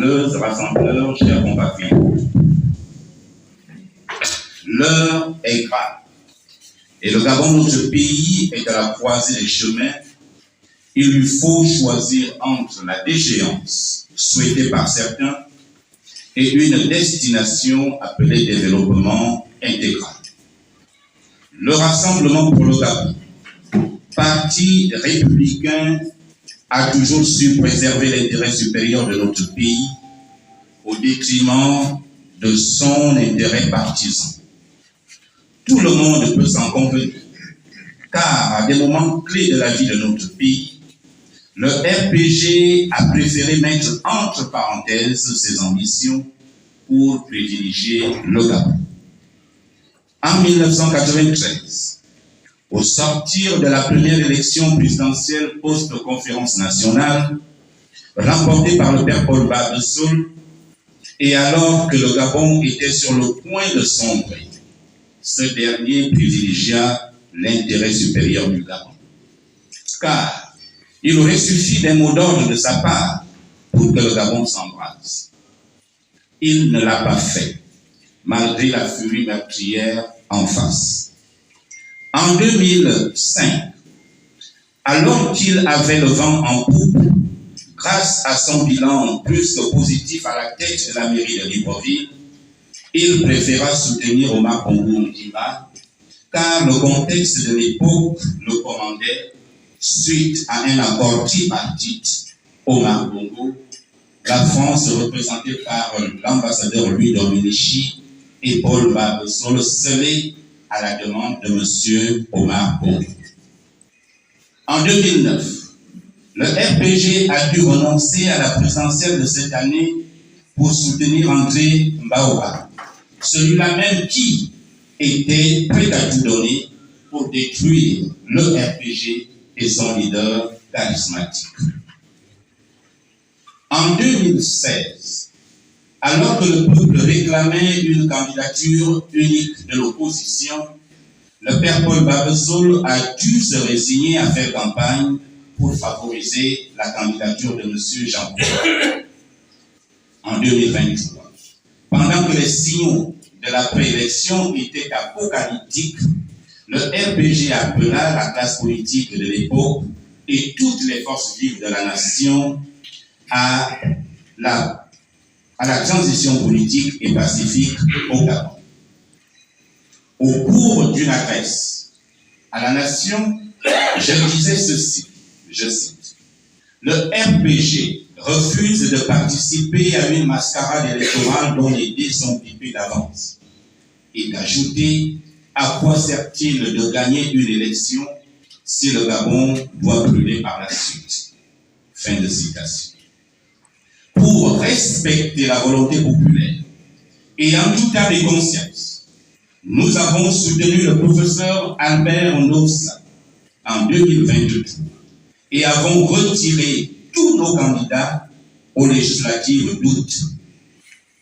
rassembleuses, rassembleurs, chers compatriotes. L'heure est grave. Et le Gabon, notre pays, est à la croisée des chemins. Il lui faut choisir entre la déchéance souhaitée par certains et une destination appelée développement intégral. Le Rassemblement pour le Gabon, parti républicain, a toujours su préserver l'intérêt supérieur de notre pays au détriment de son intérêt partisan. Tout le monde peut s'en convenir, car à des moments clés de la vie de notre pays, le RPG a préféré mettre entre parenthèses ses ambitions pour privilégier le Gabon. En 1993, au sortir de la première élection présidentielle post-conférence nationale, remportée par le père Paul Babessoul, et alors que le Gabon était sur le point de sombrer, ce dernier privilégia l'intérêt supérieur du Gabon. Car il aurait suffi d'un mot d'ordre de sa part pour que le Gabon s'embrase. Il ne l'a pas fait, malgré la furie meurtrière en face. En 2005, alors qu'il avait le vent en poupe, grâce à son bilan plus que positif à la tête de la mairie de Libreville, il préféra soutenir Omar Bongo Ondimba, car le contexte de l'époque le commandait suite à un accord tripartite. Omar Bongo, la France représentée par l'ambassadeur Louis Dominici et Paul Babessoul, scellé à la demande de M. Omar Bongo. En 2009, le RPG a dû renoncer à la présidentielle de cette année pour soutenir André Mbaoba, celui-là même qui était prêt à tout donner pour détruire le RPG et son leader charismatique. En 2016, alors que le peuple réclamait une candidature unique de l'opposition, le père Paul Babessoul a dû se résigner à faire campagne pour favoriser la candidature de M. Jean-Pierre. En 2023, pendant que les signaux de la préélection étaient apocalyptiques, le RPG appela la classe politique de l'époque et toutes les forces vives de la nation à la transition politique et pacifique au Gabon. Au cours d'une adresse à la nation, je disais ceci, je cite, « Le RPG refuse de participer à une mascarade électorale dont les dés sont pipés d'avance. » Et d'ajouter, à quoi sert-il de gagner une élection si le Gabon doit brûler par la suite? Fin de citation. Pour respecter la volonté populaire et en tout cas des consciences, nous avons soutenu le professeur Albert Nossa en 2022 et avons retiré tous nos candidats aux législatives d'août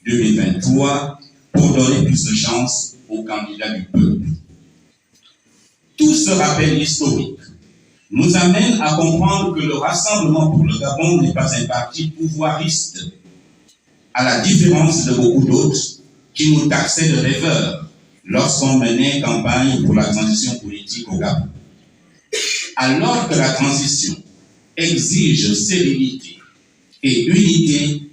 2023 pour donner plus de chance aux candidats du peuple. Tout ce rappel historique nous amène à comprendre que le Rassemblement pour le Gabon n'est pas un parti pouvoiriste, à la différence de beaucoup d'autres qui nous taxaient de rêveurs lorsqu'on menait campagne pour la transition politique au Gabon. Alors que la transition exige sérénité et unité,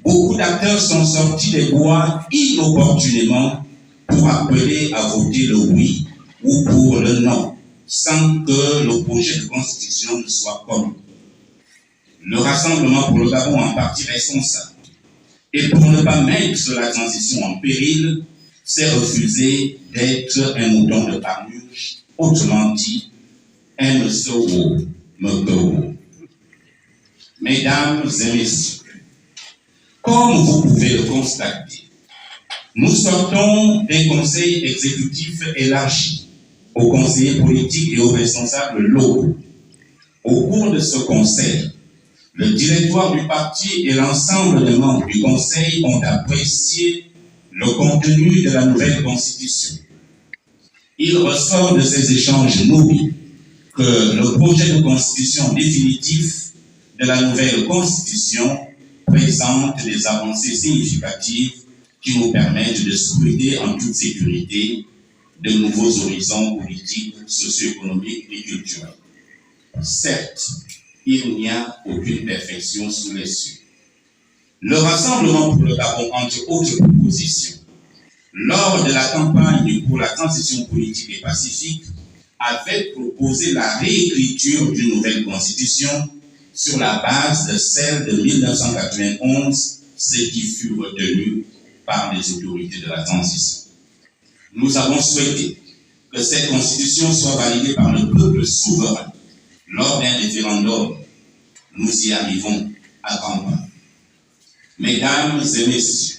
beaucoup d'acteurs sont sortis des bois inopportunément pour appeler à voter le oui ou pour le non, sans que le projet de constitution ne soit connu. Le Rassemblement pour le Gabon en partie responsable, et pour ne pas mettre la transition en péril, s'est refusé d'être un mouton de Panurge, autrement dit, un Msewo Mekewo. Mesdames et messieurs, comme vous pouvez le constater, nous sortons d'un conseil exécutif élargi aux conseillers politiques et aux responsables locaux. Au cours de ce conseil, le directoire du parti et l'ensemble des membres du conseil ont apprécié le contenu de la nouvelle constitution. Il ressort de ces échanges nourris que le projet de constitution définitif de la nouvelle constitution présente des avancées significatives qui nous permettent de scruter en toute sécurité de nouveaux horizons politiques, socio-économiques et culturels. Certes, il n'y a aucune perfection sous les cieux. Le Rassemblement pour le Gabon, entre autres propositions, lors de la campagne pour la transition politique et pacifique, avait proposé la réécriture d'une nouvelle constitution sur la base de celle de 1991, ce qui fut retenu par les autorités de la transition. Nous avons souhaité que cette constitution soit validée par le peuple souverain lors d'un référendum. Nous y arrivons à grands pas. Mesdames et messieurs,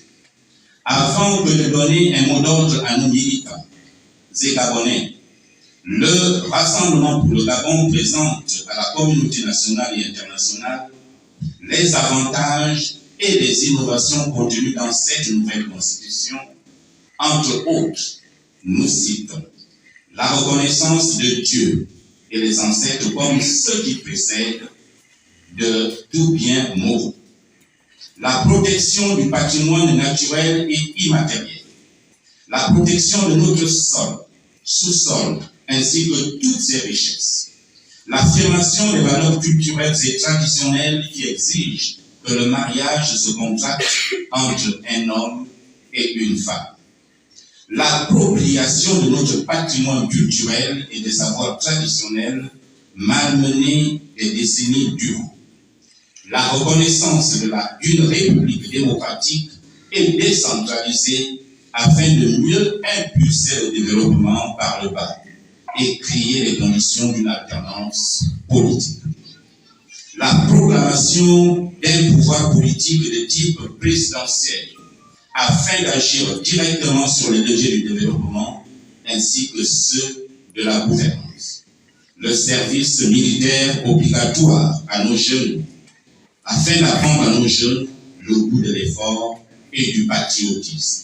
avant de donner un mot d'ordre à nos militants et Gabonais, le Rassemblement pour le Gabon présente à la communauté nationale et internationale les avantages et les innovations contenues dans cette nouvelle constitution. Entre autres, nous citons la reconnaissance de Dieu et les ancêtres comme ceux qui précèdent de tout bien moral, la protection du patrimoine naturel et immatériel, la protection de notre sol, sous-sol, ainsi que toutes ses richesses, l'affirmation des valeurs culturelles et traditionnelles qui exigent que le mariage se contracte entre un homme et une femme, l'appropriation de notre patrimoine culturel et des savoirs traditionnels malmenés des décennies durant, la reconnaissance d'une république démocratique et décentralisée afin de mieux impulser le développement par le bas et créer les conditions d'une alternance politique. La proclamation d'un pouvoir politique de type présidentiel afin d'agir directement sur les leviers du développement ainsi que ceux de la gouvernance. Le service militaire obligatoire à nos jeunes afin d'apprendre à nos jeunes le goût de l'effort et du patriotisme.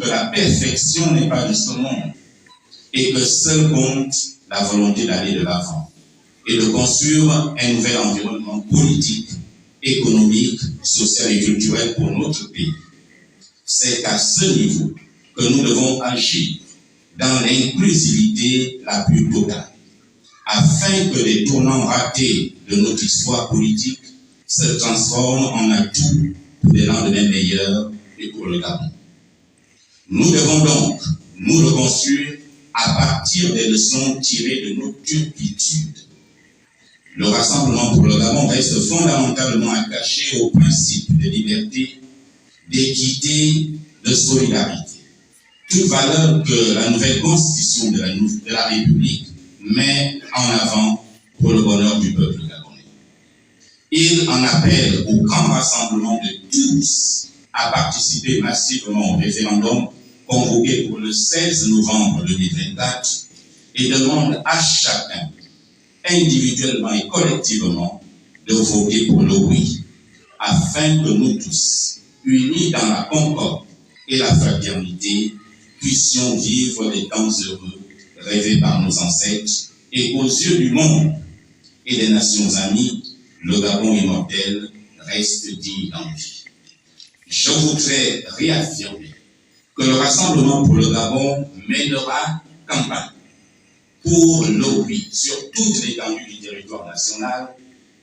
Que la perfection n'est pas de ce monde et que seul compte la volonté d'aller de l'avant et de construire un nouvel environnement politique, économique, social et culturel pour notre pays. C'est à ce niveau que nous devons agir dans l'inclusivité la plus totale, afin que les tournants ratés de notre histoire politique se transforment en atout pour des lendemains meilleurs et pour le Gabon. Nous devons donc nous reconstruire à partir des leçons tirées de nos turpitudes. Le Rassemblement pour le Gabon reste fondamentalement attaché aux principes de liberté, d'équité, de solidarité. Toute valeur que la nouvelle constitution de la République met en avant pour le bonheur du peuple gabonais. Il en appelle au grand rassemblement de tous à participer massivement au référendum convoqué pour le 16 novembre 2024 et demande à chacun, individuellement et collectivement, de voter pour le oui, afin que nous tous, unis dans la concorde et la fraternité, puissions vivre les temps heureux rêvés par nos ancêtres et qu'aux yeux du monde et des nations amies, le Gabon immortel reste digne d'envie. Je voudrais réaffirmer que le Rassemblement pour le Gabon mènera campagne pour le oui sur toute l'étendue du territoire national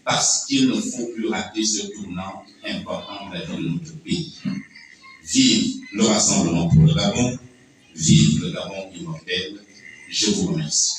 parce qu'il ne faut plus rater ce tournant important de la vie de notre pays. Vive le Rassemblement pour le Gabon, vive le Gabon immortel. Je vous remercie.